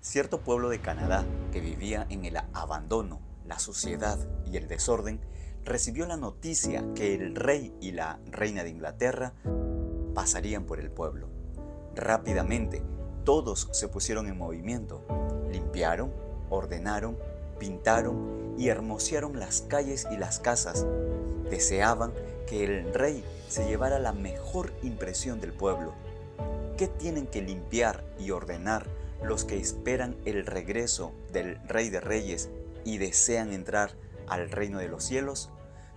Cierto pueblo de Canadá que vivía en el abandono, la suciedad y el desorden, recibió la noticia que el rey y la reina de Inglaterra pasarían por el pueblo. Rápidamente, todos se pusieron en movimiento. Limpiaron, ordenaron, pintaron y hermosearon las calles y las casas. Deseaban que el rey se llevara la mejor impresión del pueblo. ¿Qué tienen que limpiar y ordenar los que esperan el regreso del Rey de Reyes y desean entrar al reino de los cielos?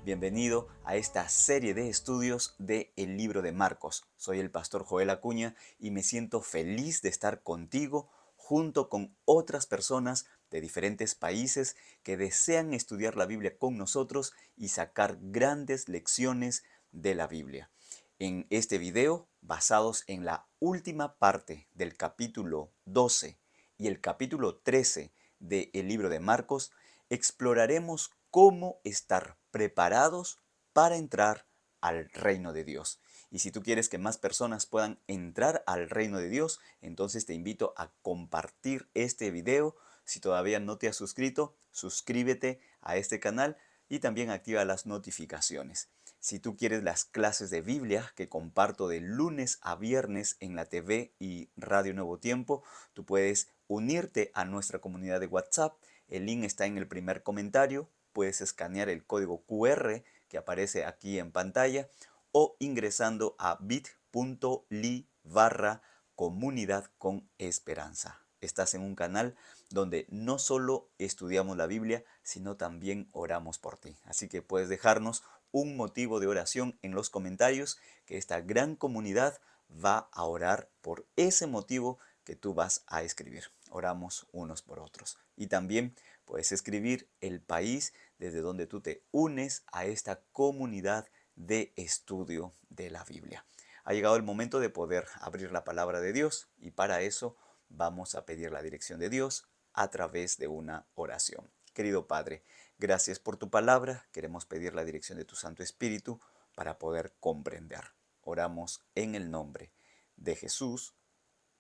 Bienvenido a esta serie de estudios de el libro de Marcos. Soy el pastor Joel Acuña y me siento feliz de estar contigo junto con otras personas de diferentes países que desean estudiar la Biblia con nosotros y sacar grandes lecciones de la Biblia. En este video, basados en la última parte del capítulo 12 y el capítulo 13 del libro de Marcos, exploraremos cómo estar preparados para entrar al reino de Dios. Y si tú quieres que más personas puedan entrar al reino de Dios, entonces te invito a compartir este video. Si todavía no te has suscrito, suscríbete a este canal y también activa las notificaciones. Si tú quieres las clases de Biblia que comparto de lunes a viernes en la TV y Radio Nuevo Tiempo, tú puedes unirte a nuestra comunidad de WhatsApp. El link está en el primer comentario. Puedes escanear el código QR que aparece aquí en pantalla o ingresando a bit.ly/comunidad con esperanza. Estás en un canal donde no solo estudiamos la Biblia, sino también oramos por ti. Así que puedes dejarnos un motivo de oración en los comentarios, que esta gran comunidad va a orar por ese motivo que tú vas a escribir. Oramos unos por otros. Y también puedes escribir el país desde donde tú te unes a esta comunidad de estudio de la Biblia. Ha llegado el momento de poder abrir la palabra de Dios y para eso vamos a pedir la dirección de Dios a través de una oración. Querido Padre, gracias por tu palabra. Queremos pedir la dirección de tu Santo Espíritu para poder comprender. Oramos en el nombre de Jesús.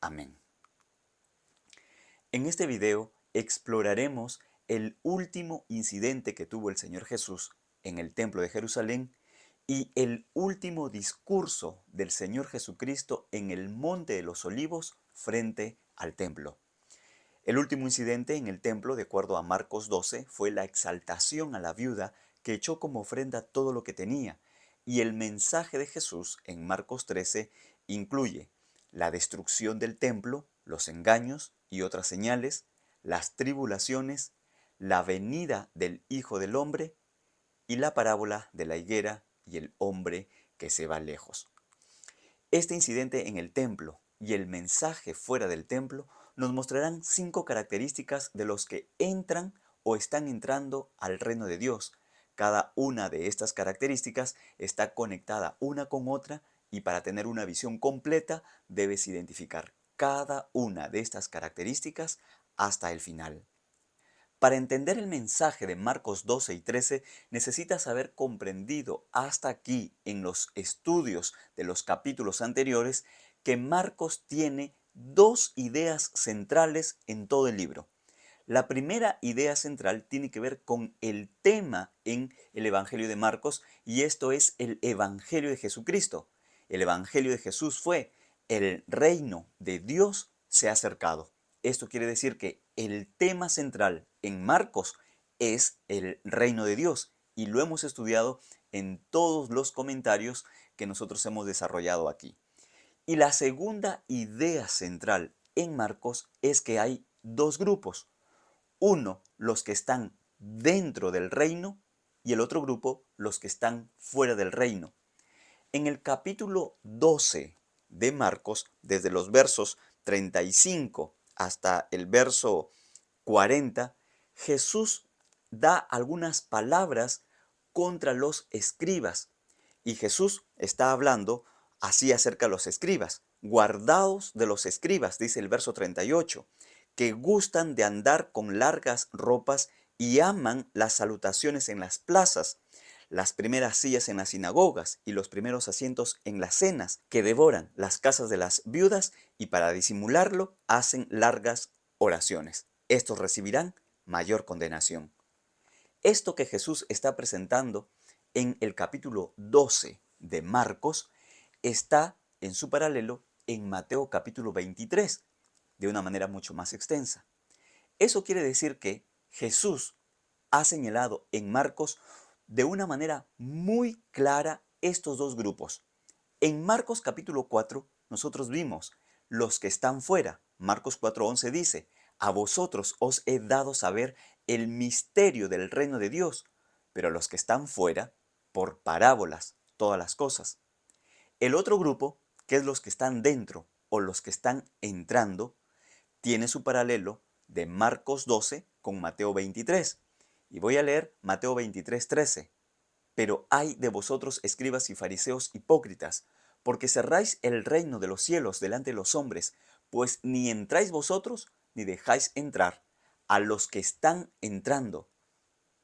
Amén. En este video exploraremos el último incidente que tuvo el Señor Jesús en el Templo de Jerusalén y el último discurso del Señor Jesucristo en el Monte de los Olivos frente al templo. El último incidente en el templo, de acuerdo a Marcos 12, fue la exaltación a la viuda que echó como ofrenda todo lo que tenía. Y el mensaje de Jesús en Marcos 13 incluye la destrucción del templo, los engaños y otras señales, las tribulaciones, la venida del Hijo del Hombre y la parábola de la higuera y el hombre que se va lejos. Este incidente en el templo y el mensaje fuera del templo nos mostrarán 5 características de los que entran o están entrando al reino de Dios. Cada una de estas características está conectada una con otra y para tener una visión completa debes identificar cada una de estas características hasta el final. Para entender el mensaje de Marcos 12 y 13, necesitas haber comprendido hasta aquí en los estudios de los capítulos anteriores que Marcos tiene dos ideas centrales en todo el libro. La primera idea central tiene que ver con el tema en el Evangelio de Marcos y esto es el Evangelio de Jesucristo. El Evangelio de Jesús fue: el reino de Dios se ha acercado. Esto quiere decir que el tema central en Marcos es el reino de Dios y lo hemos estudiado en todos los comentarios que nosotros hemos desarrollado aquí. Y la segunda idea central en Marcos es que hay dos grupos. Uno, los que están dentro del reino y el otro grupo, los que están fuera del reino. En el capítulo 12 de Marcos, desde los versos 35 hasta el verso 40, Jesús da algunas palabras contra los escribas. Y Jesús está hablando así acerca de los escribas. Guardaos de los escribas, dice el verso 38, que gustan de andar con largas ropas y aman las salutaciones en las plazas, las primeras sillas en las sinagogas y los primeros asientos en las cenas, que devoran las casas de las viudas y para disimularlo hacen largas oraciones. Estos recibirán mayor condenación. Esto que Jesús está presentando en el capítulo 12 de Marcos está en su paralelo en Mateo capítulo 23, de una manera mucho más extensa. Eso quiere decir que Jesús ha señalado en Marcos de una manera muy clara estos dos grupos. En Marcos capítulo 4 nosotros vimos los que están fuera. Marcos 4:11 dice, a vosotros os he dado saber el misterio del reino de Dios, pero a los que están fuera, por parábolas, todas las cosas. El otro grupo, que es los que están dentro o los que están entrando, tiene su paralelo de Marcos 12 con Mateo 23. Y voy a leer Mateo 23:13. Pero ay de vosotros, escribas y fariseos hipócritas, porque cerráis el reino de los cielos delante de los hombres, pues ni entráis vosotros, ni dejáis entrar a los que están entrando.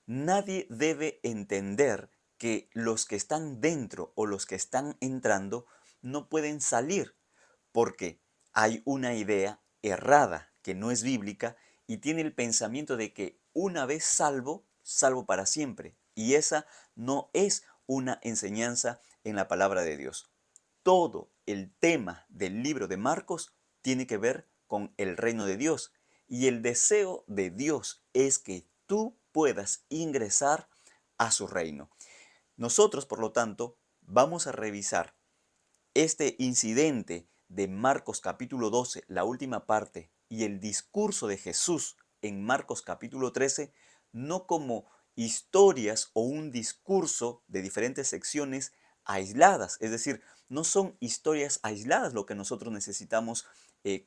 Nadie debe entender que los que están dentro o los que están entrando no pueden salir, porque hay una idea errada que no es bíblica y tiene el pensamiento de que una vez salvo, salvo para siempre. Y esa no es una enseñanza en la palabra de Dios. Todo el tema del libro de Marcos tiene que ver con el reino de Dios. Y el deseo de Dios es que tú puedas ingresar a su reino. Nosotros, por lo tanto, vamos a revisar este incidente de Marcos capítulo 12, la última parte, y el discurso de Jesús en Marcos capítulo 13, no como historias o un discurso de diferentes secciones aisladas, es decir, no son historias aisladas lo que nosotros necesitamos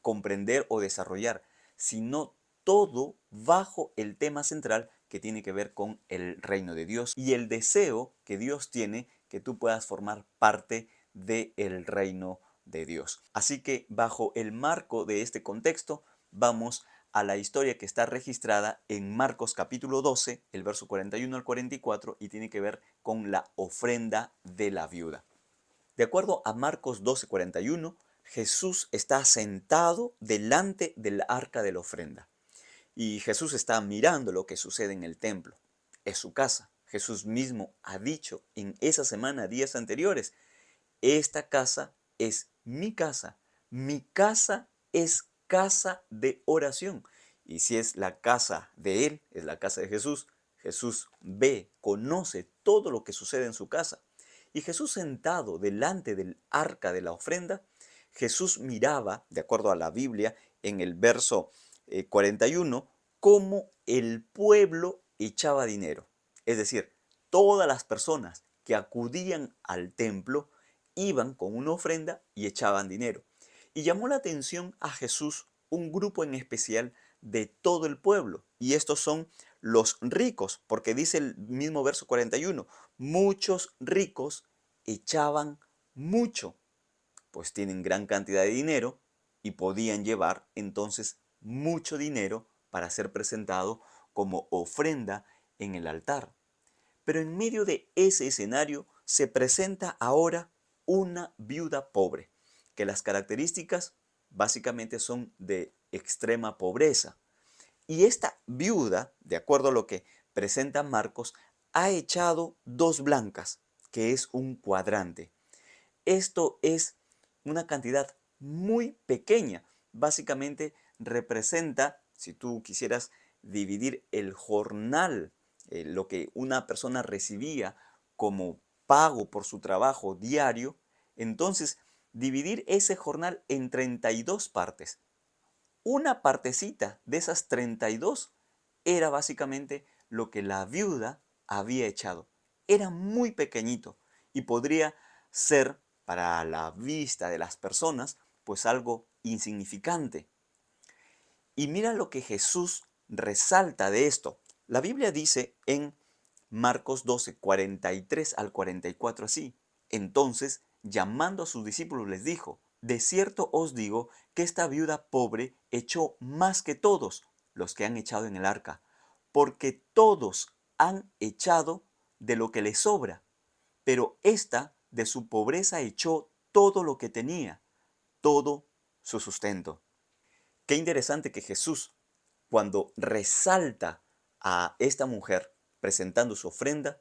comprender o desarrollar, sino todo bajo el tema central que tiene que ver con el reino de Dios y el deseo que Dios tiene que tú puedas formar parte del reino de Dios. Así que bajo el marco de este contexto vamos a la historia que está registrada en Marcos capítulo 12, el verso 41 al 44 y tiene que ver con la ofrenda de la viuda. De acuerdo a Marcos 12:41, Jesús está sentado delante del arca de la ofrenda y Jesús está mirando lo que sucede en el templo. Es su casa. Jesús mismo ha dicho en esa semana, días anteriores, esta casa es mi casa es casa de oración. Y si es la casa de Él, es la casa de Jesús, Jesús ve, conoce todo lo que sucede en su casa. Y Jesús sentado delante del arca de la ofrenda, Jesús miraba, de acuerdo a la Biblia, en el verso 41, cómo el pueblo echaba dinero. Es decir, todas las personas que acudían al templo iban con una ofrenda y echaban dinero. Y llamó la atención a Jesús un grupo en especial de todo el pueblo. Y estos son los ricos, porque dice el mismo verso 41, muchos ricos echaban mucho, pues tienen gran cantidad de dinero y podían llevar entonces mucho dinero para ser presentado como ofrenda en el altar. Pero en medio de ese escenario se presenta ahora una viuda pobre, que las características básicamente son de extrema pobreza. Y esta viuda, de acuerdo a lo que presenta Marcos, ha echado dos blancas, que es un cuadrante. Esto es una cantidad muy pequeña. Básicamente representa, si tú quisieras dividir el jornal, lo que una persona recibía como pago por su trabajo diario, entonces dividir ese jornal en 32 partes. Una partecita de esas 32 era básicamente lo que la viuda había echado. Era muy pequeñito y podría ser para la vista de las personas pues algo insignificante. Y mira lo que Jesús resalta de esto. La Biblia dice en Marcos 12, 43 al 44 así. Entonces, llamando a sus discípulos, les dijo, de cierto os digo que esta viuda pobre echó más que todos los que han echado en el arca, porque todos han echado de lo que les sobra, pero ésta de su pobreza echó todo lo que tenía, todo su sustento. Qué interesante que Jesús, cuando resalta a esta mujer presentando su ofrenda,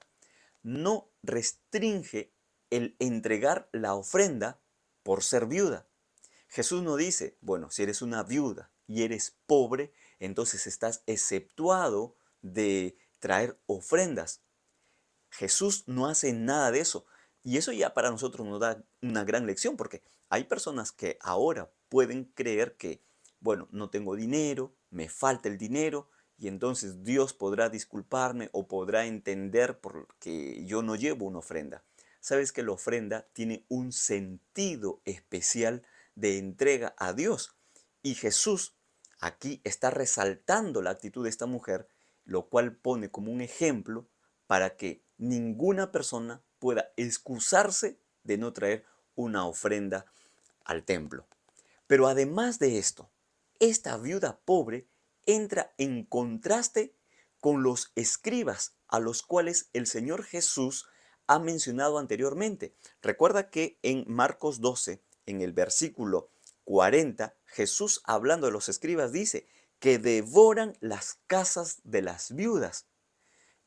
no restringe el entregar la ofrenda por ser viuda. Jesús no dice, bueno, si eres una viuda y eres pobre, entonces estás exceptuado de traer ofrendas. Jesús no hace nada de eso. Y eso ya para nosotros nos da una gran lección, porque hay personas que ahora pueden creer que, bueno, no tengo dinero, me falta el dinero, y entonces Dios podrá disculparme o podrá entender porque yo no llevo una ofrenda. Sabes que la ofrenda tiene un sentido especial de entrega a Dios. Y Jesús aquí está resaltando la actitud de esta mujer, lo cual pone como un ejemplo para que ninguna persona pueda excusarse de no traer una ofrenda al templo. Pero además de esto, esta viuda pobre entra en contraste con los escribas a los cuales el Señor Jesús ha mencionado anteriormente. Recuerda que en Marcos 12, en el versículo 40, Jesús hablando de los escribas dice que devoran las casas de las viudas.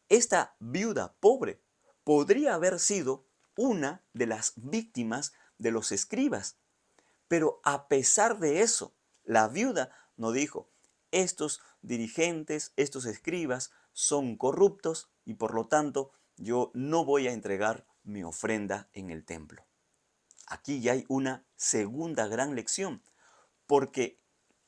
Esta viuda pobre podría haber sido una de las víctimas de los escribas, pero a pesar de eso, la viuda no dijo, estos dirigentes, estos escribas son corruptos y por lo tanto yo no voy a entregar mi ofrenda en el templo. Aquí ya hay una segunda gran lección, porque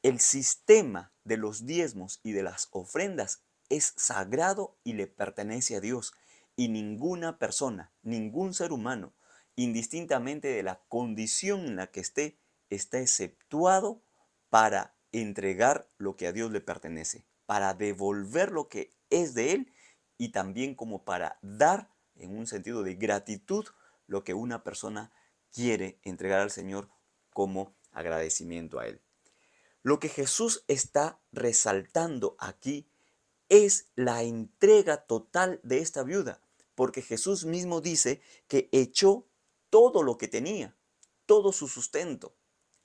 el sistema de los diezmos y de las ofrendas es sagrado y le pertenece a Dios. Y ninguna persona, ningún ser humano, indistintamente de la condición en la que esté, está exceptuado para entregar lo que a Dios le pertenece, para devolver lo que es de Él y también como para dar en un sentido de gratitud lo que una persona quiere entregar al Señor como agradecimiento a Él. Lo que Jesús está resaltando aquí es la entrega total de esta viuda, porque Jesús mismo dice que echó todo lo que tenía, todo su sustento,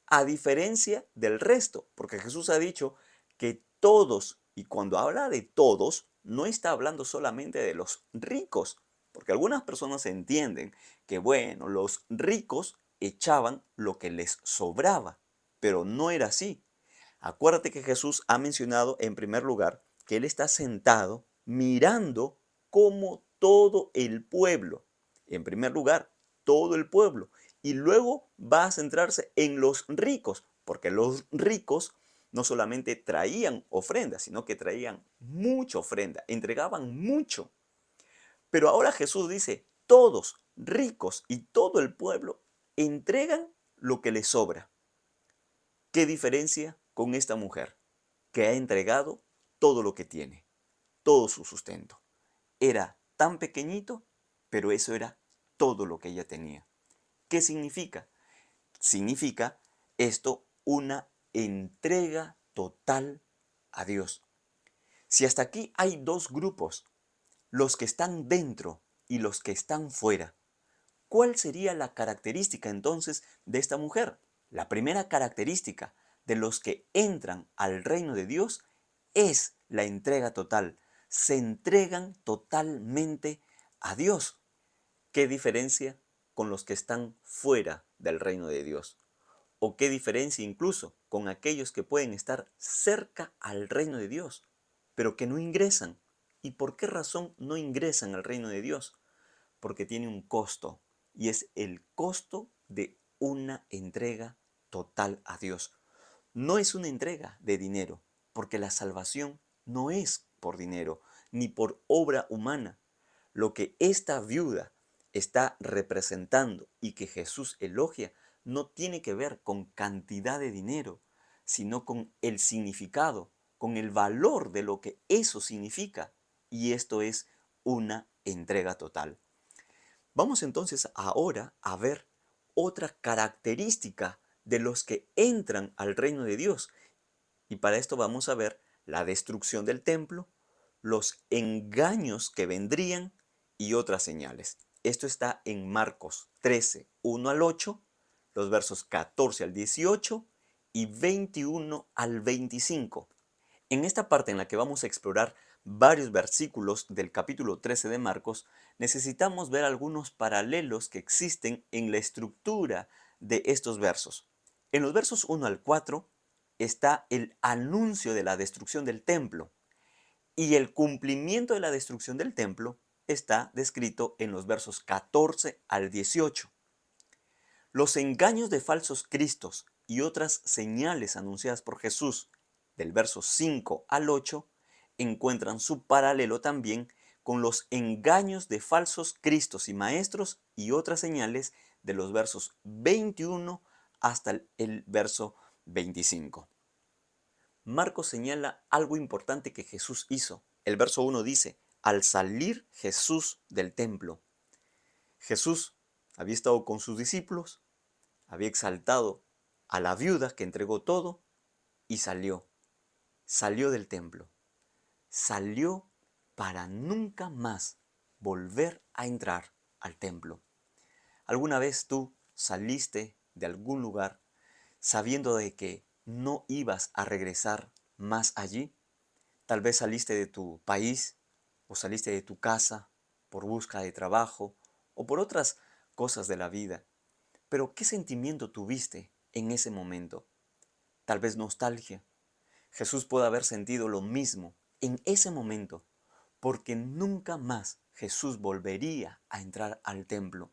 a diferencia del resto, porque Jesús ha dicho que todos, y cuando habla de todos, no está hablando solamente de los ricos, porque algunas personas entienden que, bueno, los ricos echaban lo que les sobraba, pero no era así. Acuérdate que Jesús ha mencionado en primer lugar que Él está sentado mirando cómo todo el pueblo, en primer lugar, todo el pueblo, y luego va a centrarse en los ricos, porque los ricos no solamente traían ofrendas, sino que traían mucha ofrenda, entregaban mucho. Pero ahora Jesús dice, todos, ricos y todo el pueblo, entregan lo que les sobra. ¿Qué diferencia con esta mujer que ha entregado todo lo que tiene, todo su sustento? Era tan pequeñito, pero eso era todo lo que ella tenía. ¿Qué significa? Significa esto una entrega total a Dios. Si hasta aquí hay dos grupos, los que están dentro y los que están fuera, ¿cuál sería la característica entonces de esta mujer? La primera característica de los que entran al reino de Dios es la entrega total. Se entregan totalmente a Dios. ¿Qué diferencia con los que están fuera del reino de Dios? ¿O qué diferencia incluso con aquellos que pueden estar cerca al reino de Dios, pero que no ingresan? ¿Y por qué razón no ingresan al reino de Dios? Porque tiene un costo, y es el costo de una entrega total a Dios. No es una entrega de dinero, porque la salvación no es por dinero, ni por obra humana. Lo que esta viuda está representando y que Jesús elogia no tiene que ver con cantidad de dinero, sino con el significado, con el valor de lo que eso significa. Y esto es una entrega total. Vamos entonces ahora a ver otra característica de los que entran al reino de Dios. Y para esto vamos a ver la destrucción del templo, los engaños que vendrían y otras señales. Esto está en Marcos 13, 1 al 8, los versos 14 al 18 y 21 al 25. En esta parte en la que vamos a explorar varios versículos del capítulo 13 de Marcos, necesitamos ver algunos paralelos que existen en la estructura de estos versos. En los versos 1 al 4 está el anuncio de la destrucción del templo y el cumplimiento de la destrucción del templo está descrito en los versos 14 al 18. Los engaños de falsos cristos y otras señales anunciadas por Jesús del verso 5 al 8 encuentran su paralelo también con los engaños de falsos cristos y maestros y otras señales de los versos 21 hasta el verso 25. Marcos señala algo importante que Jesús hizo. El verso 1 dice, al salir Jesús del templo. Jesús había estado con sus discípulos, había exaltado a la viuda que entregó todo y salió. Salió del templo. Salió para nunca más volver a entrar al templo. ¿Alguna vez tú saliste de algún lugar sabiendo de que no ibas a regresar más allí? Tal vez saliste de tu país o saliste de tu casa por busca de trabajo o por otras cosas de la vida. Pero ¿qué sentimiento tuviste en ese momento? Tal vez nostalgia. Jesús puede haber sentido lo mismo en ese momento, porque nunca más Jesús volvería a entrar al templo.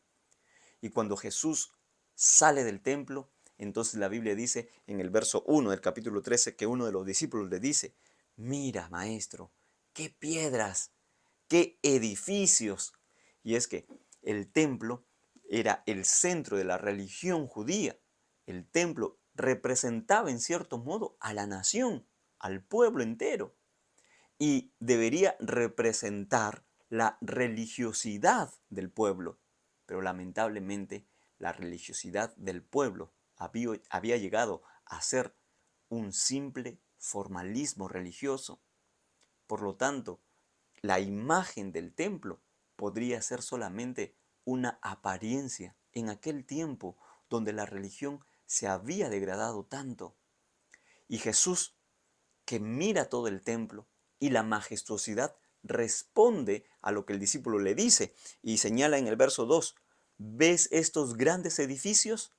Y cuando Jesús sale del templo, entonces la Biblia dice en el verso 1 del capítulo 13 que uno de los discípulos le dice, mira, maestro, qué piedras, qué edificios. Y es que el templo era el centro de la religión judía. El templo representaba en cierto modo a la nación, al pueblo entero. Y debería representar la religiosidad del pueblo. Pero lamentablemente la religiosidad del pueblo había llegado a ser un simple formalismo religioso. Por lo tanto, la imagen del templo podría ser solamente una apariencia en aquel tiempo donde la religión se había degradado tanto. Y Jesús, que mira todo el templo y la majestuosidad, responde a lo que el discípulo le dice y señala en el verso 2, ¿ves estos grandes edificios?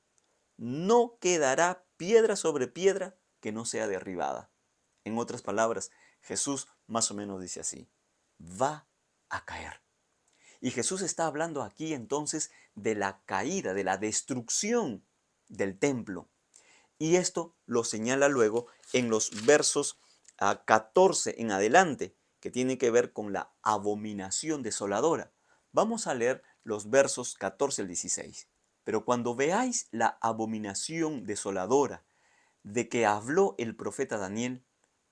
No quedará piedra sobre piedra que no sea derribada. En otras palabras, Jesús más o menos dice así, va a caer. Y Jesús está hablando aquí entonces de la caída, de la destrucción del templo. Y esto lo señala luego en los versos 14 en adelante, que tiene que ver con la abominación desoladora. Vamos a leer los versos 14 al 16. Pero cuando veáis la abominación desoladora de que habló el profeta Daniel,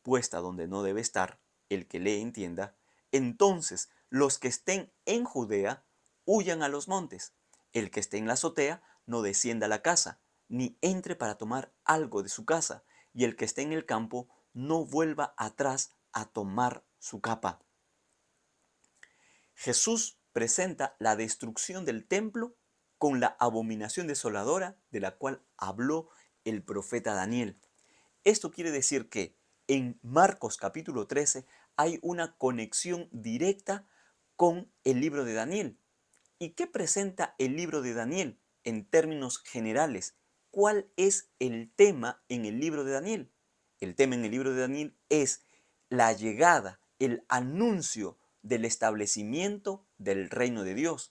puesta donde no debe estar, el que lee entienda, entonces los que estén en Judea huyan a los montes, el que esté en la azotea no descienda a la casa, ni entre para tomar algo de su casa, y el que esté en el campo no vuelva atrás a tomar su capa. Jesús presenta la destrucción del templo con la abominación desoladora de la cual habló el profeta Daniel. Esto quiere decir que en Marcos capítulo 13 hay una conexión directa con el libro de Daniel. ¿Y qué presenta el libro de Daniel en términos generales? ¿Cuál es el tema en el libro de Daniel? El tema en el libro de Daniel es la llegada, el anuncio del establecimiento del reino de Dios.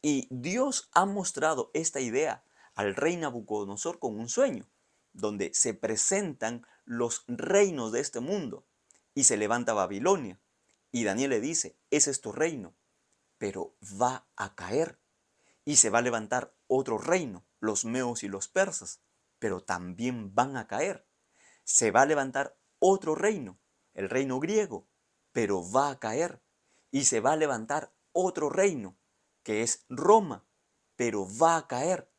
Y Dios ha mostrado esta idea al rey Nabucodonosor con un sueño, donde se presentan los reinos de este mundo y se levanta Babilonia. Y Daniel le dice, ese es tu reino, pero va a caer y se va a levantar otro reino, los meos y los persas, pero también van a caer. Se va a levantar otro reino, el reino griego, pero va a caer. Y se va a levantar otro reino, que es Roma, pero va a caer.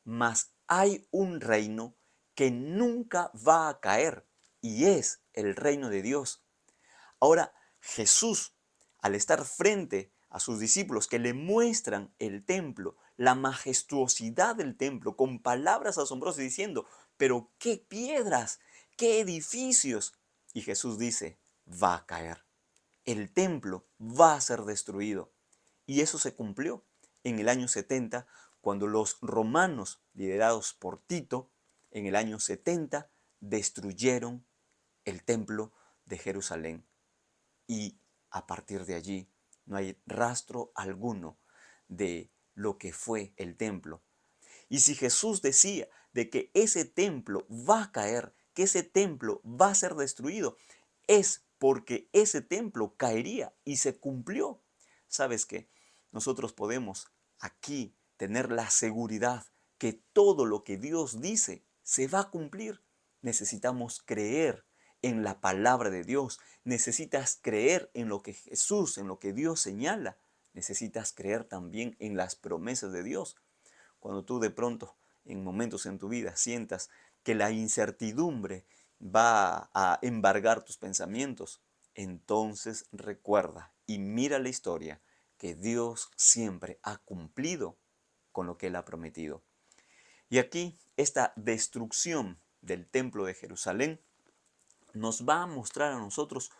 Mas hay un reino que nunca va a caer, y es el reino de Dios. Ahora, Jesús, al estar frente a sus discípulos que le muestran el templo, la majestuosidad del templo, con palabras asombrosas diciendo, pero ¿qué piedras? ¿Qué edificios? Y Jesús dice, va a caer. El templo va a ser destruido. Y eso se cumplió en el año 70, cuando los romanos, liderados por Tito, en el año 70, destruyeron el templo de Jerusalén. Y a partir de allí no hay rastro alguno de lo que fue el templo. Y si Jesús decía de que ese templo va a caer, que ese templo va a ser destruido, es porque ese templo caería y se cumplió. ¿Sabes qué? Nosotros podemos aquí tener la seguridad que todo lo que Dios dice se va a cumplir. Necesitamos creer en la palabra de Dios. Necesitas creer en lo que Jesús, en lo que Dios señala. Necesitas creer también en las promesas de Dios. Cuando tú de pronto, en momentos en tu vida, sientas que la incertidumbre va a embargar tus pensamientos, entonces recuerda y mira la historia que Dios siempre ha cumplido con lo que Él ha prometido. Y aquí esta destrucción del templo de Jerusalén nos va a mostrar a nosotros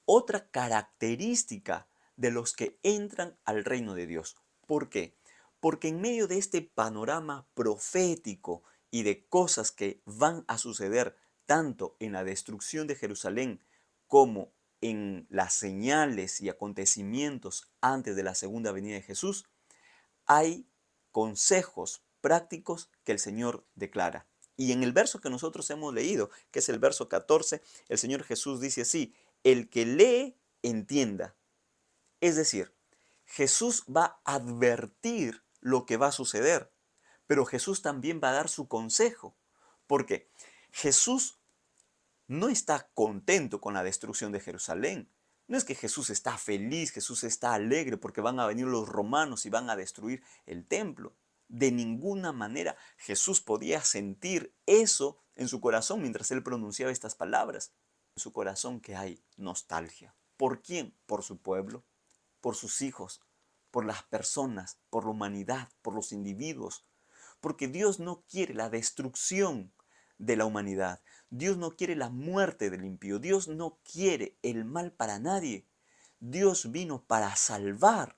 otra característica de los que entran al reino de Dios. ¿Por qué? Porque en medio de este panorama profético y de cosas que van a suceder tanto en la destrucción de Jerusalén como en las señales y acontecimientos antes de la segunda venida de Jesús, hay consejos prácticos que el Señor declara. Y en el verso que nosotros hemos leído, que es el verso 14, el Señor Jesús dice así: el que lee, entienda. Es decir, Jesús va a advertir lo que va a suceder, pero Jesús también va a dar su consejo. Porque Jesús no está contento con la destrucción de Jerusalén. No es que Jesús está feliz, Jesús está alegre porque van a venir los romanos y van a destruir el templo. De ninguna manera Jesús podía sentir eso en su corazón mientras él pronunciaba estas palabras. En su corazón que hay nostalgia. ¿Por quién? Por su pueblo, por sus hijos, por las personas, por la humanidad, por los individuos. Porque Dios no quiere la destrucción de la humanidad. Dios no quiere la muerte del impío. Dios no quiere el mal para nadie. Dios vino para salvar,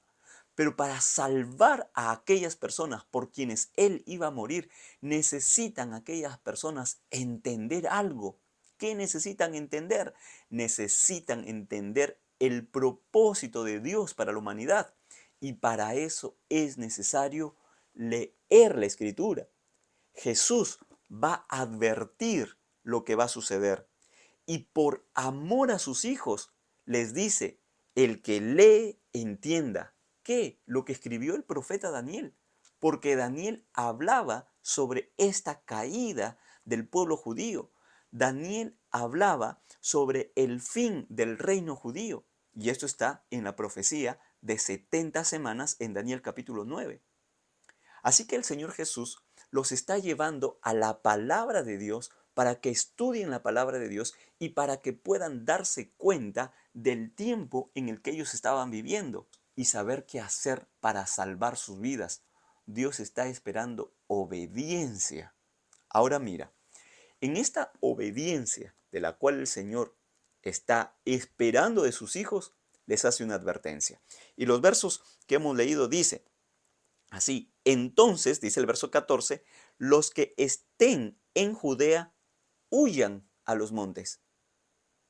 pero para salvar a aquellas personas por quienes Él iba a morir, necesitan aquellas personas entender algo. ¿Qué necesitan entender? Necesitan entender el propósito de Dios para la humanidad. Y para eso es necesario leer la Escritura. Jesús va a advertir lo que va a suceder. Y por amor a sus hijos, les dice, el que lee, entienda. ¿Qué? Lo que escribió el profeta Daniel. Porque Daniel hablaba sobre esta caída del pueblo judío. Daniel hablaba sobre el fin del reino judío. Y esto está en la profecía de 70 semanas en Daniel capítulo 9. Así que el Señor Jesús los está llevando a la palabra de Dios para que estudien la palabra de Dios y para que puedan darse cuenta del tiempo en el que ellos estaban viviendo y saber qué hacer para salvar sus vidas. Dios está esperando obediencia. Ahora mira, en esta obediencia de la cual el Señor está esperando de sus hijos, les hace una advertencia. Y los versos que hemos leído dice así: entonces, dice el verso 14, los que estén en Judea huyan a los montes.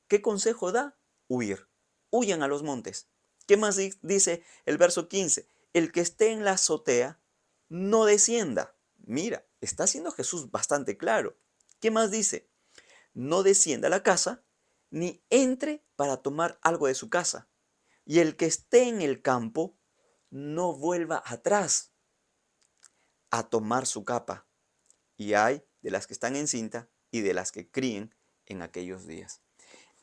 ¿Qué consejo da? Huir. Huyan a los montes. ¿Qué más dice el verso 15? El que esté en la azotea no descienda. Mira, está siendo Jesús bastante claro. ¿Qué más dice? No descienda a la casa, ni entre para tomar algo de su casa. Y el que esté en el campo, no vuelva atrás a tomar su capa. Y hay de las que están encinta y de las que críen en aquellos días.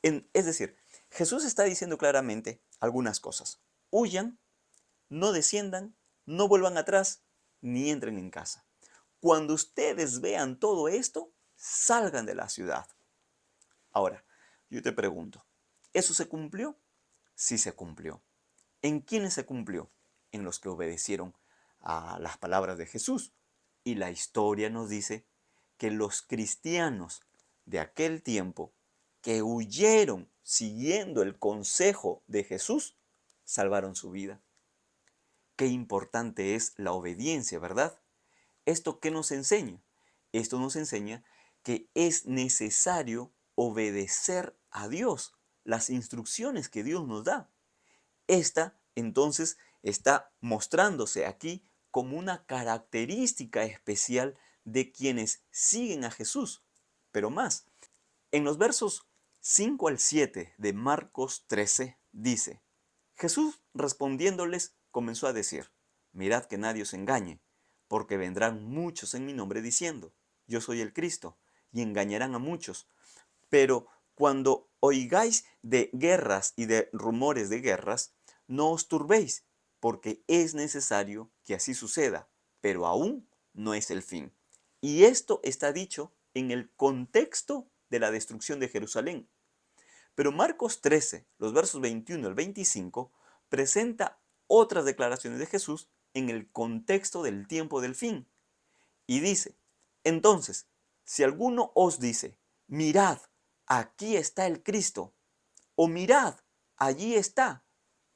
Es decir, Jesús está diciendo claramente algunas cosas. Huyan, no desciendan, no vuelvan atrás, ni entren en casa. Cuando ustedes vean todo esto, salgan de la ciudad. Ahora, yo te pregunto, ¿eso se cumplió? Sí se cumplió. ¿En quiénes se cumplió? En los que obedecieron a las palabras de Jesús. Y la historia nos dice que los cristianos de aquel tiempo que huyeron siguiendo el consejo de Jesús, salvaron su vida. Qué importante es la obediencia, ¿verdad? ¿Esto qué nos enseña? Esto nos enseña que es necesario obedecer a Dios, las instrucciones que Dios nos da. Esta, entonces, está mostrándose aquí como una característica especial de quienes siguen a Jesús. Pero más, en los versos 5 al 7 de Marcos 13 dice: Jesús respondiéndoles comenzó a decir: mirad que nadie os engañe, porque vendrán muchos en mi nombre diciendo: yo soy el Cristo, y engañarán a muchos. Pero cuando oigáis de guerras y de rumores de guerras, no os turbéis, porque es necesario que así suceda, pero aún no es el fin. Y esto está dicho en el contexto de la destrucción de Jerusalén. Pero Marcos 13, los versos 21 al 25, presenta otras declaraciones de Jesús en el contexto del tiempo del fin. Y dice: entonces, si alguno os dice: mirad, aquí está el Cristo, o mirad, allí está,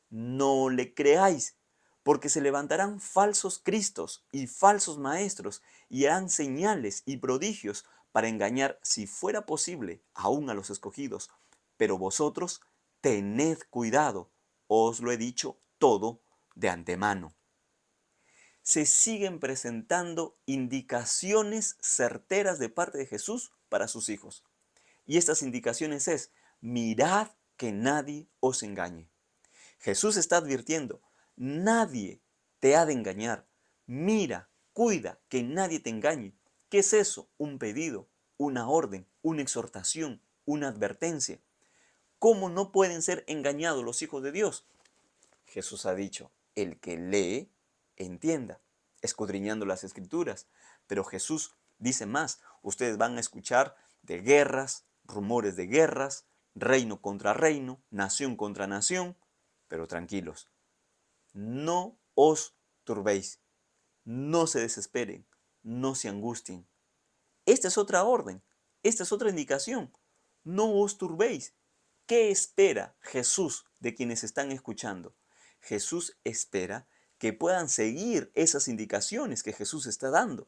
no le creáis, porque se levantarán falsos cristos y falsos maestros, y harán señales y prodigios para engañar, si fuera posible, aún a los escogidos. Pero vosotros tened cuidado, os lo he dicho todo de antemano. Se siguen presentando indicaciones certeras de parte de Jesús para sus hijos. Y estas indicaciones es: mirad que nadie os engañe. Jesús está advirtiendo: nadie te ha de engañar. Mira, cuida que nadie te engañe. ¿Qué es eso? Un pedido, una orden, una exhortación, una advertencia. ¿Cómo no pueden ser engañados los hijos de Dios? Jesús ha dicho: el que lee, entienda, escudriñando las escrituras. Pero Jesús dice más: ustedes van a escuchar de guerras, rumores de guerras, reino contra reino, nación contra nación. Pero tranquilos, no os turbéis, no se desesperen, no se angustien. Esta es otra orden, esta es otra indicación. No os turbéis. ¿Qué espera Jesús de quienes están escuchando? Jesús espera que puedan seguir esas indicaciones que Jesús está dando.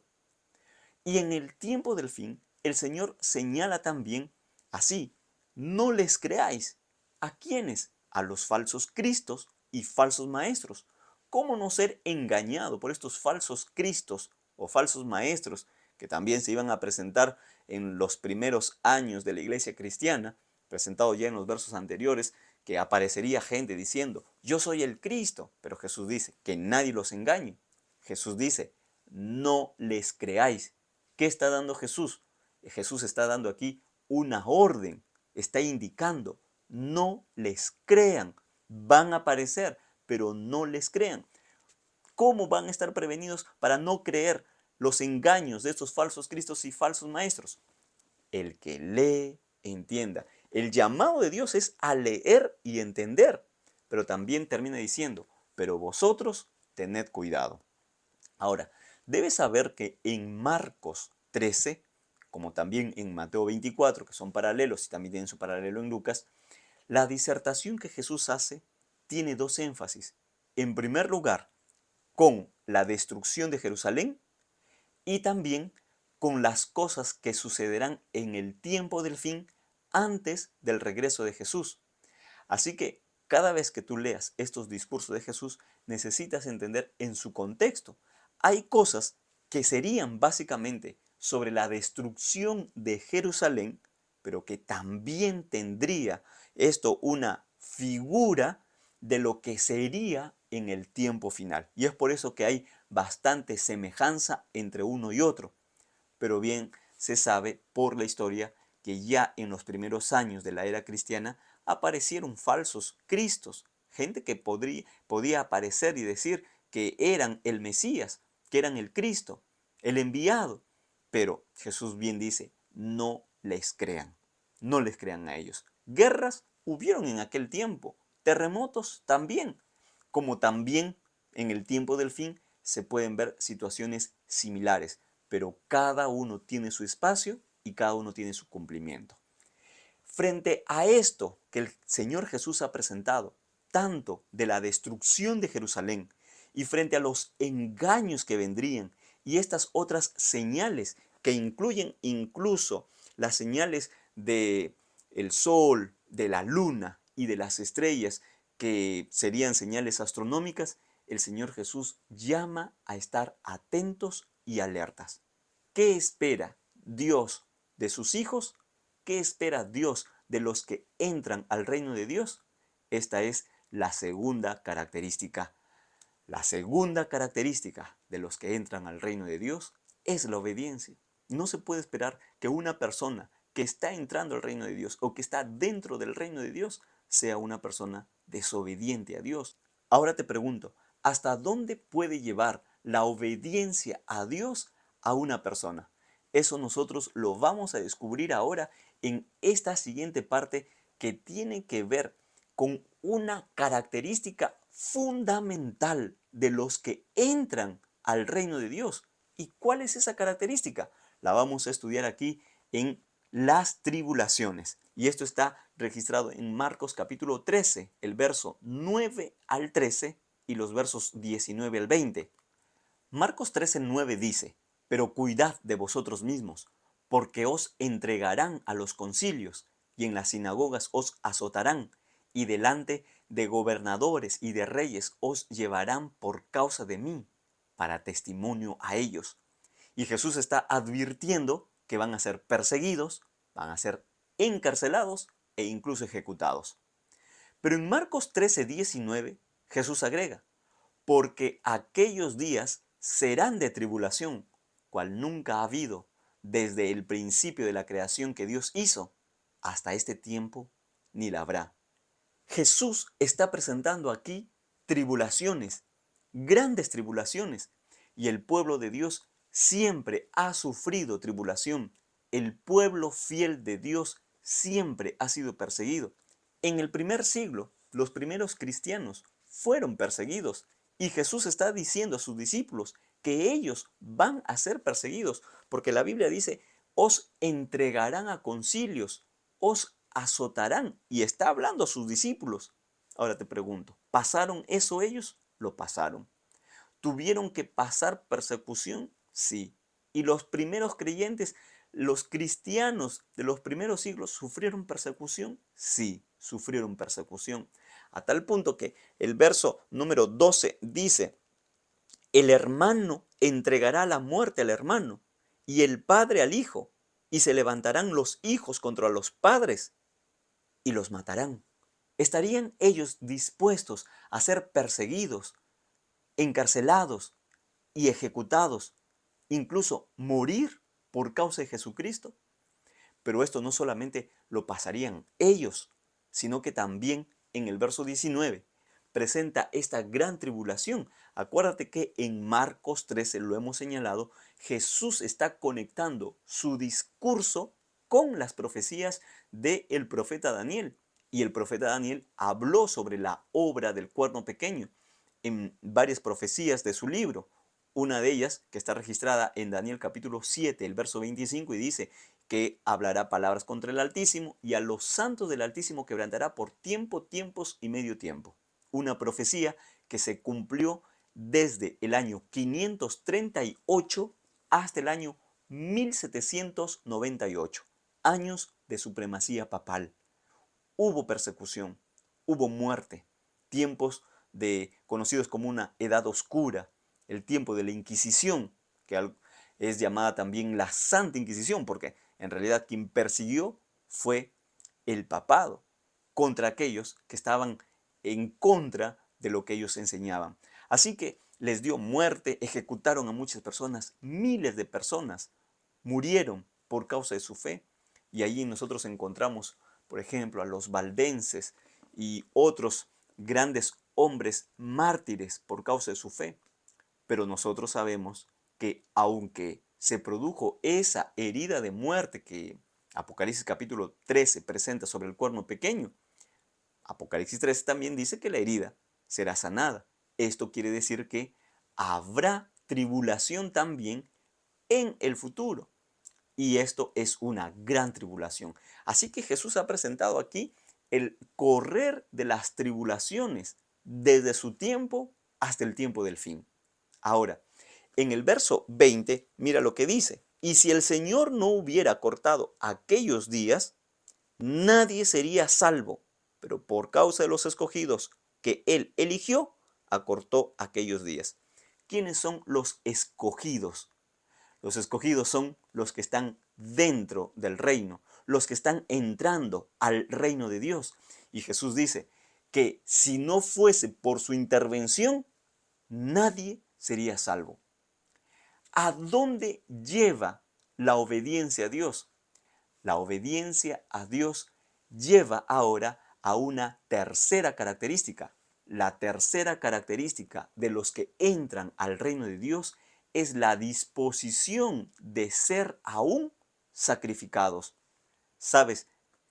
Y en el tiempo del fin, el Señor señala también así: no les creáis. ¿A quiénes? A los falsos cristos y falsos maestros. ¿Cómo no ser engañado por estos falsos cristos o falsos maestros que también se iban a presentar en los primeros años de la iglesia cristiana, presentado ya en los versos anteriores, que aparecería gente diciendo: yo soy el Cristo? Pero Jesús dice que nadie los engañe. Jesús dice: no les creáis. ¿Qué está dando Jesús? Jesús está dando aquí una orden, está indicando: no les crean. Van a aparecer, pero no les crean. ¿Cómo van a estar prevenidos para no creer los engaños de estos falsos cristos y falsos maestros? El que lee, entienda. El llamado de Dios es a leer y entender, pero también termina diciendo: pero vosotros tened cuidado. Ahora, debes saber que en Marcos 13, como también en Mateo 24, que son paralelos y también tienen su paralelo en Lucas, la disertación que Jesús hace tiene dos énfasis. En primer lugar, con la destrucción de Jerusalén, y también con las cosas que sucederán en el tiempo del fin antes del regreso de Jesús. Así que cada vez que tú leas estos discursos de Jesús, necesitas entender en su contexto. Hay cosas que serían básicamente sobre la destrucción de Jerusalén, pero que también tendría esto una figura de lo que sería en el tiempo final. Y es por eso que hay bastante semejanza entre uno y otro. Pero bien se sabe por la historia que ya en los primeros años de la era cristiana aparecieron falsos cristos, gente que podía aparecer y decir que eran el Mesías, que eran el Cristo, el enviado. Pero Jesús bien dice: no les crean, no les crean a ellos. Guerras hubieron en aquel tiempo, terremotos también, como también en el tiempo del fin se pueden ver situaciones similares. pero cada uno tiene su espacio y cada uno tiene su cumplimiento. Frente a esto que el Señor Jesús ha presentado, tanto de la destrucción de Jerusalén y frente a los engaños que vendrían y estas otras señales que incluyen incluso las señales de el sol, de la luna y de las estrellas, que serían señales astronómicas, el Señor Jesús llama a estar atentos y alertas. ¿Qué espera Dios de sus hijos? ¿Qué espera Dios de los que entran al reino de Dios? Esta es la segunda característica. La segunda característica de los que entran al reino de Dios es la obediencia. No se puede esperar que una persona que está entrando al reino de Dios o que está dentro del reino de Dios sea una persona desobediente a Dios. Ahora te pregunto, ¿hasta dónde puede llevar la obediencia a Dios a una persona? Eso nosotros lo vamos a descubrir ahora en esta siguiente parte, que tiene que ver con una característica fundamental de los que entran al reino de Dios. ¿Y cuál es esa característica? La vamos a estudiar aquí en las tribulaciones. Y esto está registrado en Marcos capítulo 13, el verso 9 al 13 y los versos 19 al 20. Marcos 13, 9 dice: pero cuidad de vosotros mismos, porque os entregarán a los concilios, y en las sinagogas os azotarán, y delante de gobernadores y de reyes os llevarán por causa de mí, para testimonio a ellos. Y Jesús está advirtiendo que van a ser perseguidos, van a ser encarcelados e incluso ejecutados. Pero en Marcos 13, 19, Jesús agrega: porque aquellos días serán de tribulación, cual nunca ha habido desde el principio de la creación que Dios hizo, hasta este tiempo ni la habrá. Jesús está presentando aquí tribulaciones, grandes tribulaciones, y el pueblo de Dios siempre ha sufrido tribulación. El pueblo fiel de Dios siempre ha sido perseguido. En el primer siglo, los primeros cristianos fueron perseguidos, y Jesús está diciendo a sus discípulos que ellos van a ser perseguidos, porque la Biblia dice: os entregarán a concilios, os azotarán, y está hablando a sus discípulos. Ahora te pregunto, ¿pasaron eso ellos? Lo pasaron. ¿Tuvieron que pasar persecución? Sí. ¿Y los primeros creyentes, los cristianos de los primeros siglos, sufrieron persecución? Sí, sufrieron persecución. A tal punto que el verso número 12 dice: el hermano entregará la muerte al hermano, y el padre al hijo, y se levantarán los hijos contra los padres y los matarán. ¿Estarían ellos dispuestos a ser perseguidos, encarcelados y ejecutados, incluso morir por causa de Jesucristo? Pero esto no solamente lo pasarían ellos, sino que también en el verso 19 presenta esta gran tribulación. Acuérdate que en Marcos 13, lo hemos señalado, Jesús está conectando su discurso con las profecías del profeta Daniel. Y el profeta Daniel habló sobre la obra del cuerno pequeño en varias profecías de su libro. Una de ellas, que está registrada en Daniel capítulo 7, el verso 25, y dice que hablará palabras contra el Altísimo, y a los santos del Altísimo quebrantará por tiempo, tiempos y medio tiempo. Una profecía que se cumplió desde el año 538 hasta el año 1798, años de supremacía papal. Hubo persecución, hubo muerte, tiempos conocidos como una edad oscura, el tiempo de la Inquisición, que es llamada también la Santa Inquisición, porque en realidad quien persiguió fue el papado contra aquellos que estaban en contra de lo que ellos enseñaban. Así que les dio muerte, ejecutaron a muchas personas, miles de personas murieron por causa de su fe, y allí nosotros encontramos, por ejemplo, a los valdenses y otros grandes hombres mártires por causa de su fe. Pero nosotros sabemos que aunque se produjo esa herida de muerte que Apocalipsis capítulo 13 presenta sobre el cuerno pequeño, Apocalipsis 13 también dice que la herida será sanada. Esto quiere decir que habrá tribulación también en el futuro. Y esto es una gran tribulación. Así que Jesús ha presentado aquí el correr de las tribulaciones desde su tiempo hasta el tiempo del fin. Ahora, en el verso 20, mira lo que dice. Y si el Señor no hubiera cortado aquellos días, nadie sería salvo, pero por causa de los escogidos que Él eligió, acortó aquellos días. ¿Quiénes son los escogidos? Los escogidos son los que están dentro del reino, los que están entrando al reino de Dios. Y Jesús dice que si no fuese por su intervención, nadie sería salvo. ¿A dónde lleva la obediencia a Dios? La obediencia a Dios lleva ahora a una tercera característica. La tercera característica de los que entran al reino de Dios es la disposición de ser aún sacrificados. Sabes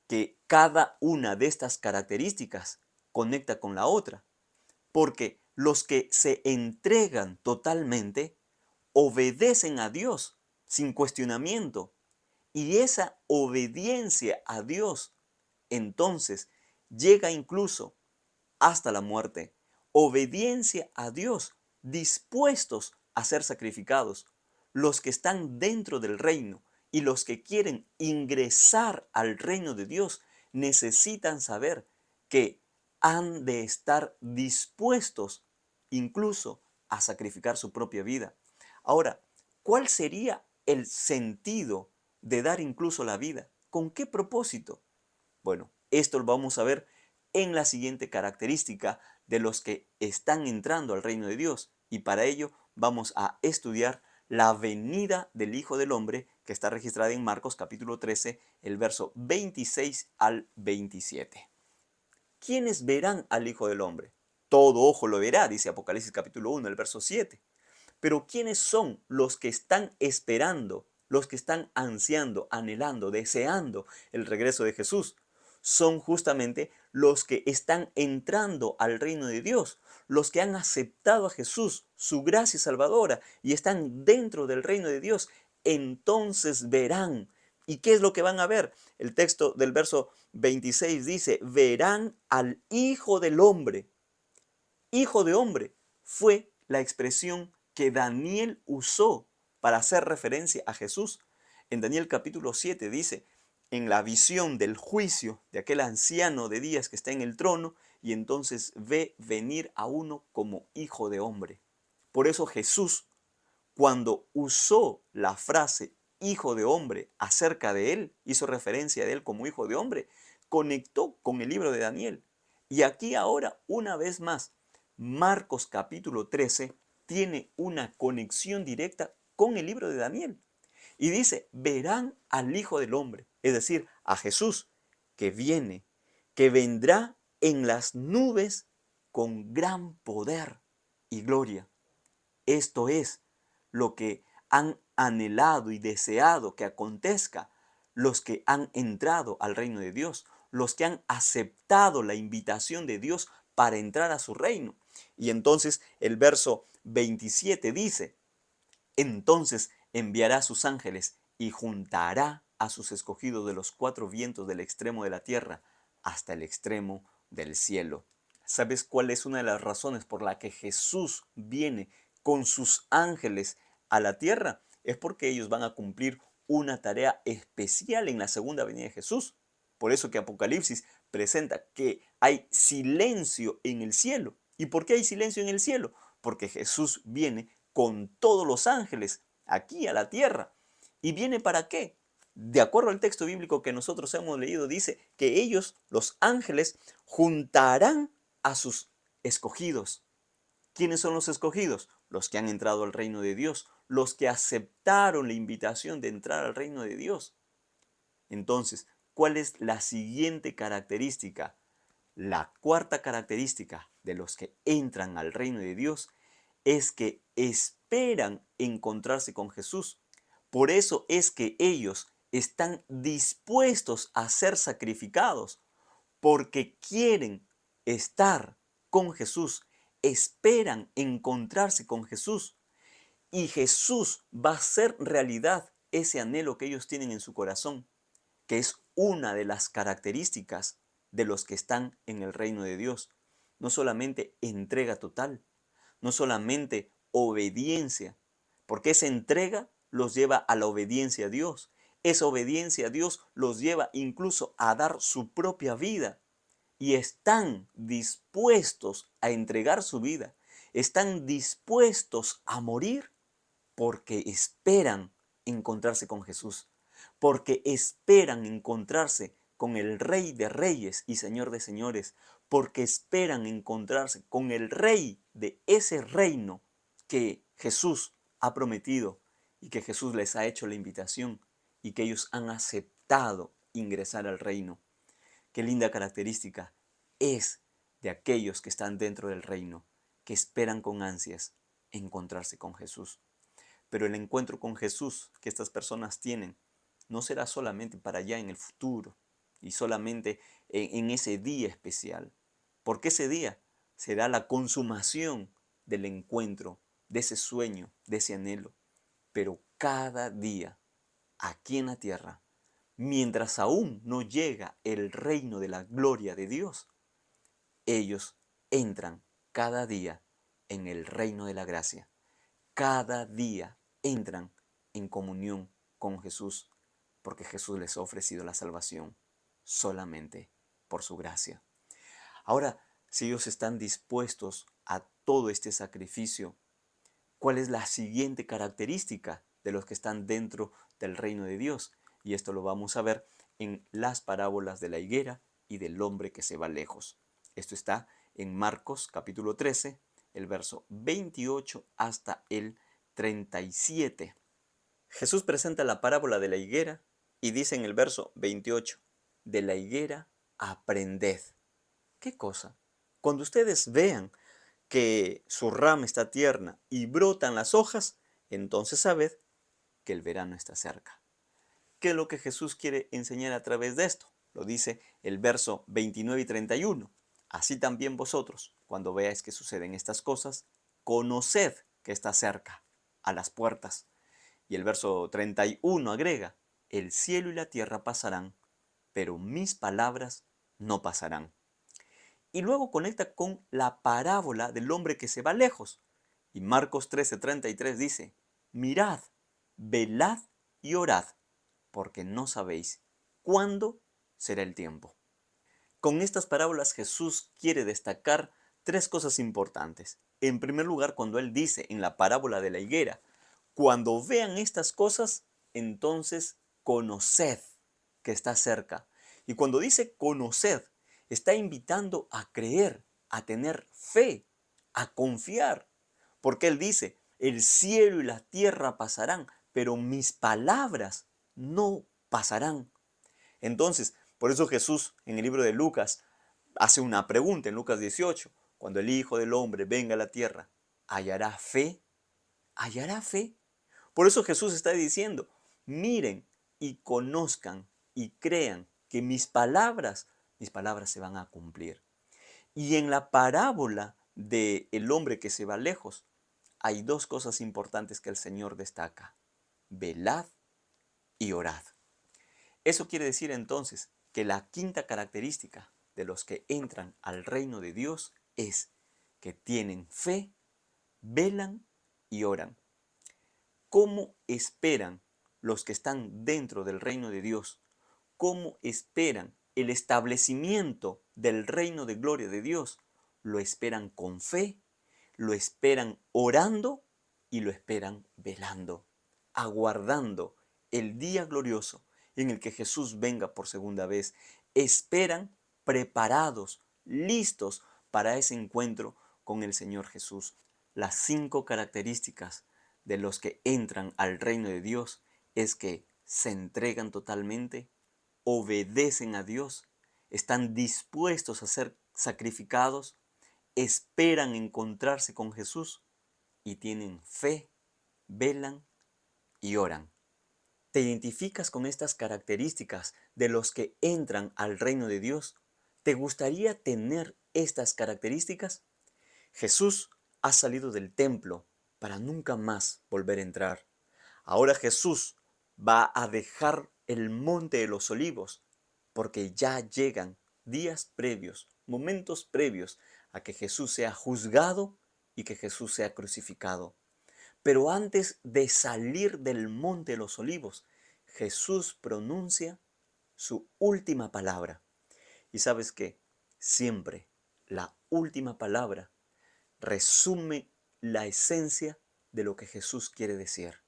que cada una de estas características conecta con la otra, porque los que se entregan totalmente obedecen a Dios sin cuestionamiento. Y esa obediencia a Dios entonces llega incluso hasta la muerte. Obediencia a Dios, dispuestos a ser sacrificados. Los que están dentro del reino y los que quieren ingresar al reino de Dios necesitan saber que han de estar dispuestos incluso a sacrificar su propia vida. Ahora, ¿cuál sería el sentido de dar incluso la vida? ¿Con qué propósito? Bueno, esto lo vamos a ver en la siguiente característica de los que están entrando al reino de Dios. Y para ello vamos a estudiar la venida del Hijo del Hombre, que está registrada en Marcos capítulo 13, el verso 26 al 27. ¿Quiénes verán al Hijo del Hombre? Todo ojo lo verá, dice Apocalipsis capítulo 1, el verso 7. Pero ¿quiénes son los que están esperando, los que están ansiando, anhelando, deseando el regreso de Jesús? Son justamente los que están entrando al reino de Dios, los que han aceptado a Jesús, su gracia salvadora, y están dentro del reino de Dios. Entonces verán. ¿Y qué es lo que van a ver? El texto del verso 26 dice, verán al Hijo del Hombre. Hijo de hombre fue la expresión que Daniel usó para hacer referencia a Jesús. En Daniel capítulo 7 dice, en la visión del juicio de aquel anciano de días que está en el trono, y entonces ve venir a uno como hijo de hombre. Por eso Jesús, cuando usó la frase hijo de hombre acerca de él, hizo referencia de él como hijo de hombre, conectó con el libro de Daniel. Y aquí ahora, una vez más, Marcos capítulo 13 tiene una conexión directa con el libro de Daniel. Y dice, verán al Hijo del Hombre, es decir, a Jesús, que viene, que vendrá en las nubes con gran poder y gloria. Esto es lo que han anhelado y deseado que acontezca los que han entrado al reino de Dios, los que han aceptado la invitación de Dios para entrar a su reino. Y entonces el verso 27 dice, entonces enviará a sus ángeles y juntará a sus escogidos de los cuatro vientos del extremo de la tierra hasta el extremo del cielo. ¿Sabes cuál es una de las razones por la que Jesús viene con sus ángeles a la tierra? Es porque ellos van a cumplir una tarea especial en la segunda venida de Jesús. Por eso que Apocalipsis presenta que hay silencio en el cielo. ¿Y por qué hay silencio en el cielo? Porque Jesús viene con todos los ángeles aquí a la tierra. ¿Y viene para qué? De acuerdo al texto bíblico que nosotros hemos leído, dice que ellos, los ángeles, juntarán a sus escogidos. ¿Quiénes son los escogidos? Los que han entrado al reino de Dios, los que aceptaron la invitación de entrar al reino de Dios. Entonces, ¿cuál es la siguiente característica? La cuarta característica de los que entran al reino de Dios es que esperan encontrarse con Jesús. Por eso es que ellos están dispuestos a ser sacrificados, porque quieren estar con Jesús, esperan encontrarse con Jesús. Y Jesús va a hacer realidad ese anhelo que ellos tienen en su corazón, que es una de las características de los que están en el reino de Dios. No solamente entrega total, no solamente obediencia, porque esa entrega los lleva a la obediencia a Dios. Esa obediencia a Dios los lleva incluso a dar su propia vida y están dispuestos a entregar su vida, están dispuestos a morir porque esperan encontrarse con Jesús, porque esperan encontrarse con el Rey de Reyes y Señor de Señores, porque esperan encontrarse con el Rey de ese reino que Jesús ha prometido y que Jesús les ha hecho la invitación y que ellos han aceptado ingresar al reino. Qué linda característica es de aquellos que están dentro del reino, que esperan con ansias encontrarse con Jesús. Pero el encuentro con Jesús que estas personas tienen no será solamente para allá en el futuro y solamente en ese día especial, porque ese día será la consumación del encuentro, de ese sueño, de ese anhelo. Pero cada día, aquí en la tierra, mientras aún no llega el reino de la gloria de Dios, ellos entran cada día en el reino de la gracia. Cada día entran en comunión con Jesús, porque Jesús les ha ofrecido la salvación solamente por su gracia. Ahora, si ellos están dispuestos a todo este sacrificio, ¿cuál es la siguiente característica de los que están dentro del reino de Dios? Y esto lo vamos a ver en las parábolas de la higuera y del hombre que se va lejos. Esto está en Marcos capítulo 13, el verso 28 hasta el 37. Jesús presenta la parábola de la higuera y dice en el verso 28, de la higuera aprended. ¿Qué cosa? Cuando ustedes vean que su rama está tierna y brotan las hojas, entonces sabed que el verano está cerca. ¿Qué es lo que Jesús quiere enseñar a través de esto? Lo dice el verso 29 y 31. Así también vosotros, cuando veáis que suceden estas cosas, conoced que está cerca, a las puertas. Y el verso 31 agrega, el cielo y la tierra pasarán, pero mis palabras no pasarán. Y luego conecta con la parábola del hombre que se va lejos. Y Marcos 13:33 dice, mirad, velad y orad, porque no sabéis cuándo será el tiempo. Con estas parábolas Jesús quiere destacar tres cosas importantes. En primer lugar, cuando Él dice en la parábola de la higuera, cuando vean estas cosas, entonces conoced que está cerca. Y cuando dice conoced, está invitando a creer, a tener fe, a confiar. Porque Él dice, el cielo y la tierra pasarán, pero mis palabras no pasarán. Entonces, por eso Jesús en el libro de Lucas hace una pregunta en Lucas 18. Cuando el Hijo del Hombre venga a la tierra, ¿hallará fe? ¿Hallará fe? Por eso Jesús está diciendo, miren y conozcan y crean que mis palabras se van a cumplir. Y en la parábola del hombre que se va lejos, hay dos cosas importantes que el Señor destaca. Velad y orad. Eso quiere decir entonces que la quinta característica de los que entran al reino de Dios es que tienen fe, velan y oran. ¿Cómo esperan los que están dentro del reino de Dios? ¿Cómo esperan el establecimiento del reino de gloria de Dios? Lo esperan con fe, lo esperan orando y lo esperan velando, aguardando el día glorioso en el que Jesús venga por segunda vez. Esperan preparados, listos para ese encuentro con el Señor Jesús. Las 5 características de los que entran al reino de Dios es que se entregan totalmente, obedecen a Dios, están dispuestos a ser sacrificados, esperan encontrarse con Jesús y tienen fe, velan y oran. ¿Te identificas con estas características de los que entran al reino de Dios? ¿Te gustaría tener estas características? Jesús ha salido del templo para nunca más volver a entrar. Ahora Jesús va a dejar el monte de los olivos porque ya llegan días previos, momentos previos a que Jesús sea juzgado y que Jesús sea crucificado. Pero antes de salir del monte de los olivos, Jesús pronuncia su última palabra. Y sabes que siempre la última palabra resume la esencia de lo que Jesús quiere decir.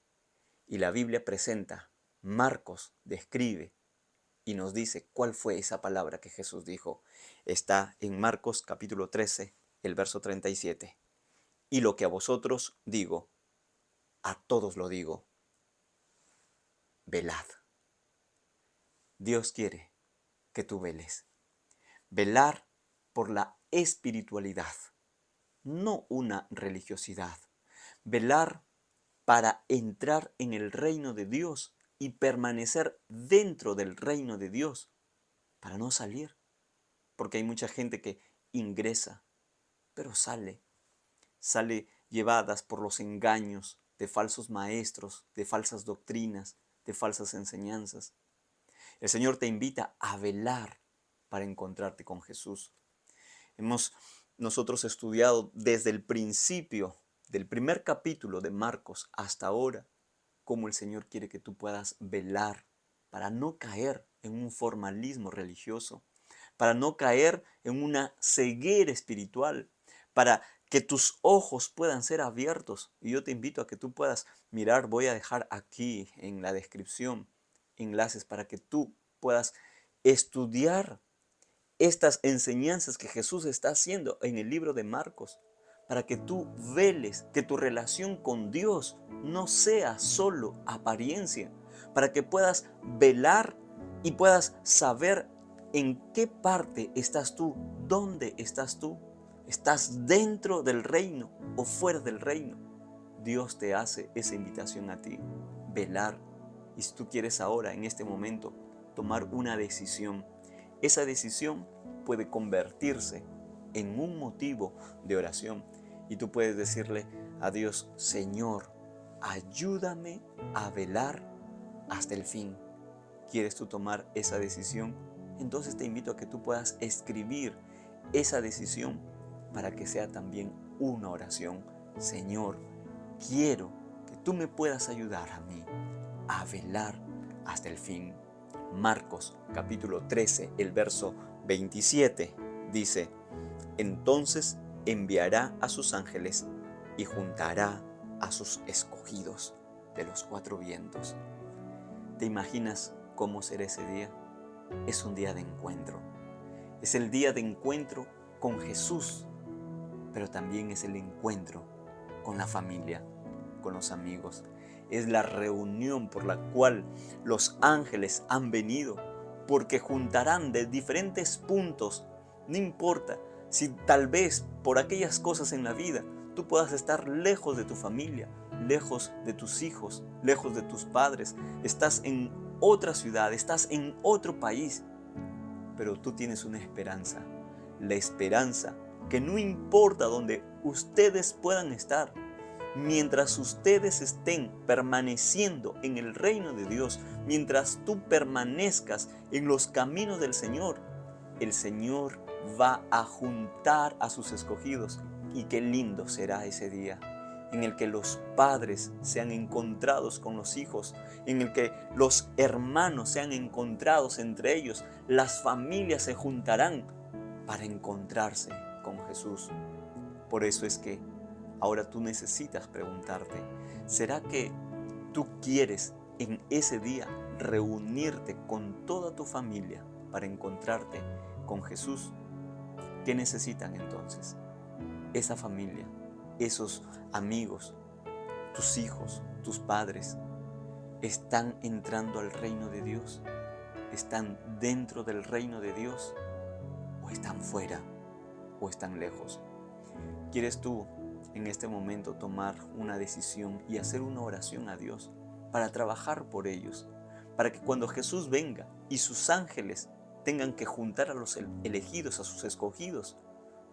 Y la Biblia presenta, Marcos describe y nos dice cuál fue esa palabra que Jesús dijo. Está en Marcos capítulo 13, el verso 37. Y lo que a vosotros digo, a todos lo digo, velad. Dios quiere que tú veles. Velar por la espiritualidad, no una religiosidad. Velar para entrar en el reino de Dios y permanecer dentro del reino de Dios, para no salir. Porque hay mucha gente que ingresa, pero sale llevadas por los engaños de falsos maestros, de falsas doctrinas, de falsas enseñanzas. El Señor te invita a velar para encontrarte con Jesús. Hemos nosotros estudiado desde el principio del primer capítulo de Marcos hasta ahora cómo el Señor quiere que tú puedas velar para no caer en un formalismo religioso, para no caer en una ceguera espiritual, para que tus ojos puedan ser abiertos. Y yo te invito a que tú puedas mirar, voy a dejar aquí en la descripción enlaces para que tú puedas estudiar estas enseñanzas que Jesús está haciendo en el libro de Marcos, para que tú veles que tu relación con Dios no sea solo apariencia, para que puedas velar y puedas saber en qué parte estás tú, dónde estás tú, estás dentro del reino o fuera del reino. Dios te hace esa invitación a ti, velar. Y si tú quieres ahora, en este momento, tomar una decisión, esa decisión puede convertirse en un motivo de oración. Y tú puedes decirle a Dios, Señor, ayúdame a velar hasta el fin. ¿Quieres tú tomar esa decisión? Entonces te invito a que tú puedas escribir esa decisión para que sea también una oración. Señor, quiero que tú me puedas ayudar a mí a velar hasta el fin. Marcos capítulo 13, el verso 27 dice, entonces enviará a sus ángeles y juntará a sus escogidos de los cuatro vientos. ¿Te imaginas cómo será ese día? Es un día de encuentro. Es el día de encuentro con Jesús, pero también es el encuentro con la familia, con los amigos. Es la reunión por la cual los ángeles han venido, porque juntarán de diferentes puntos. No importa si tal vez por aquellas cosas en la vida tú puedas estar lejos de tu familia, lejos de tus hijos, lejos de tus padres, estás en otra ciudad, estás en otro país, pero tú tienes una esperanza, la esperanza que no importa dónde ustedes puedan estar, mientras ustedes estén permaneciendo en el reino de Dios, mientras tú permanezcas en los caminos del Señor, el Señor va a juntar a sus escogidos. Y qué lindo será ese día en el que los padres sean encontrados con los hijos, en el que los hermanos sean encontrados entre ellos, las familias se juntarán para encontrarse con Jesús. Por eso es que ahora tú necesitas preguntarte, ¿será que tú quieres en ese día reunirte con toda tu familia para encontrarte con Jesús? ¿Qué necesitan entonces? Esa familia, esos amigos, tus hijos, tus padres, ¿están entrando al reino de Dios? ¿Están dentro del reino de Dios? ¿O están fuera? ¿O están lejos? ¿Quieres tú en este momento tomar una decisión y hacer una oración a Dios para trabajar por ellos? Para que cuando Jesús venga y sus ángeles tengan que juntar a los elegidos, a sus escogidos,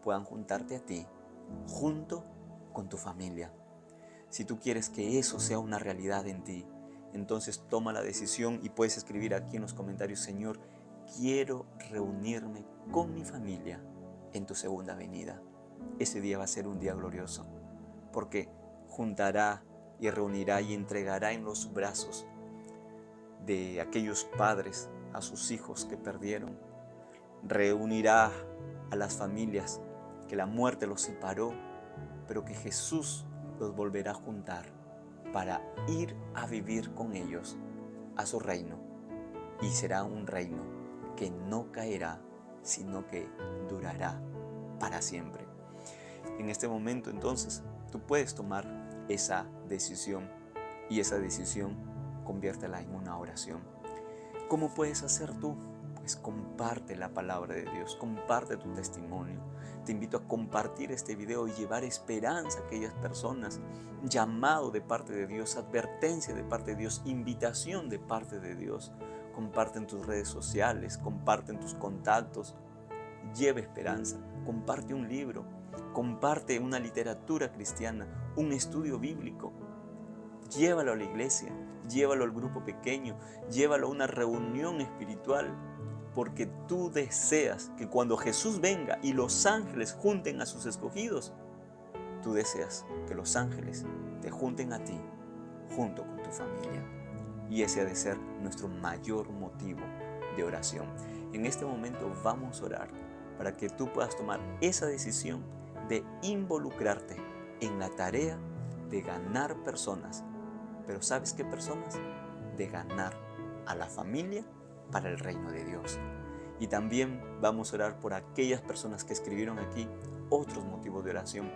puedan juntarte a ti junto con tu familia. si tú quieres que eso sea una realidad en ti, entonces toma la decisión y puedes escribir aquí en los comentarios: Señor, quiero reunirme con mi familia en tu segunda venida. Ese día va a ser un día glorioso, porque juntará y reunirá y entregará en los brazos de aquellos padres a sus hijos que perdieron. Reunirá a las familias que la muerte los separó, pero que Jesús los volverá a juntar para ir a vivir con ellos a su reino. Y será un reino que no caerá, sino que durará para siempre. En este momento, entonces, tú puedes tomar esa decisión, y esa decisión conviértela en una oración. ¿Cómo puedes hacer tú? Pues comparte la palabra de Dios, comparte tu testimonio. Te invito a compartir este video y llevar esperanza a aquellas personas, llamado de parte de Dios, advertencia de parte de Dios, invitación de parte de Dios. Comparte en tus redes sociales, comparte en tus contactos, lleva esperanza, comparte un libro, comparte una literatura cristiana, un estudio bíblico. Llévalo a la iglesia, llévalo al grupo pequeño, llévalo a una reunión espiritual, porque tú deseas que cuando Jesús venga y los ángeles junten a sus escogidos, tú deseas que los ángeles te junten a ti junto con tu familia. Y ese ha de ser nuestro mayor motivo de oración. En este momento vamos a orar para que tú puedas tomar esa decisión de involucrarte en la tarea de ganar personas. Pero ¿sabes qué personas? De ganar a la familia para el reino de Dios. Y también vamos a orar por aquellas personas que escribieron aquí otros motivos de oración,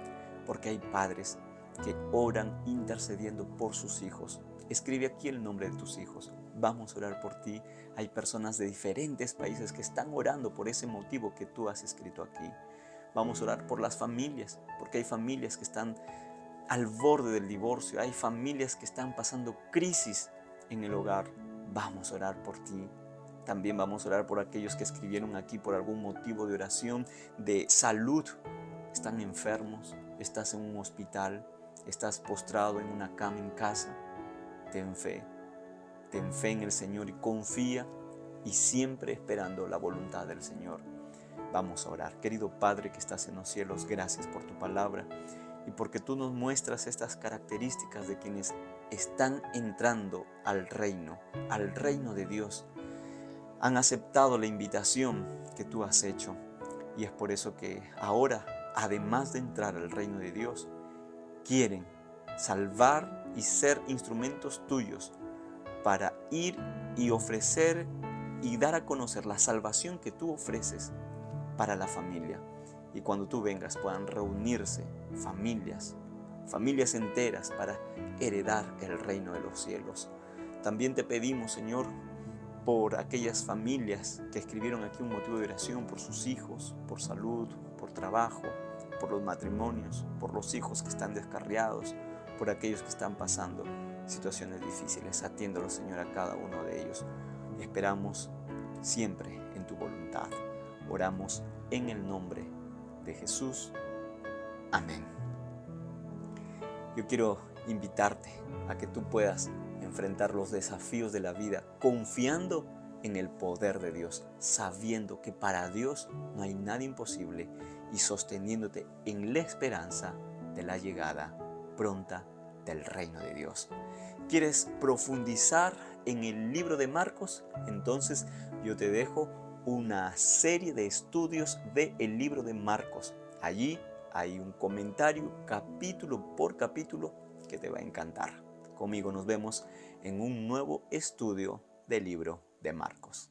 porque hay padres que oran intercediendo por sus hijos. Escribe aquí el nombre de tus hijos. Vamos a orar por ti. Hay personas de diferentes países que están orando por ese motivo que tú has escrito aquí. Vamos a orar por las familias, porque hay familias que están al borde del divorcio, hay familias que están pasando crisis en el hogar. Vamos a orar por ti. También vamos a orar por aquellos que escribieron aquí por algún motivo de oración, de salud. Están enfermos, estás en un hospital, estás postrado en una cama en casa. Ten fe en el Señor y confía, y siempre esperando la voluntad del Señor. Vamos a orar. Querido Padre que estás en los cielos, gracias por tu palabra y porque tú nos muestras estas características de quienes están entrando al reino de Dios. Han aceptado la invitación que tú has hecho, y es por eso que ahora, además de entrar al reino de Dios, quieren salvar y ser instrumentos tuyos para ir y ofrecer y dar a conocer la salvación que tú ofreces para la familia. Y cuando tú vengas puedan reunirse familias enteras para heredar el reino de los cielos. También te pedimos, Señor, por aquellas familias que escribieron aquí un motivo de oración, por sus hijos, por salud, por trabajo, por los matrimonios, por los hijos que están descarriados, por aquellos que están pasando situaciones difíciles. Atiéndelo, Señor, a cada uno de ellos. Esperamos siempre en tu voluntad. Oramos en el nombre de Jesús. Amén. Yo quiero invitarte a que tú puedas enfrentar los desafíos de la vida confiando en el poder de Dios, sabiendo que para Dios no hay nada imposible y sosteniéndote en la esperanza de la llegada pronta del reino de Dios. ¿Quieres profundizar en el libro de Marcos? Entonces yo te dejo una serie de estudios del libro de Marcos. Allí hay un comentario capítulo por capítulo que te va a encantar. Conmigo nos vemos en un nuevo estudio del libro de Marcos.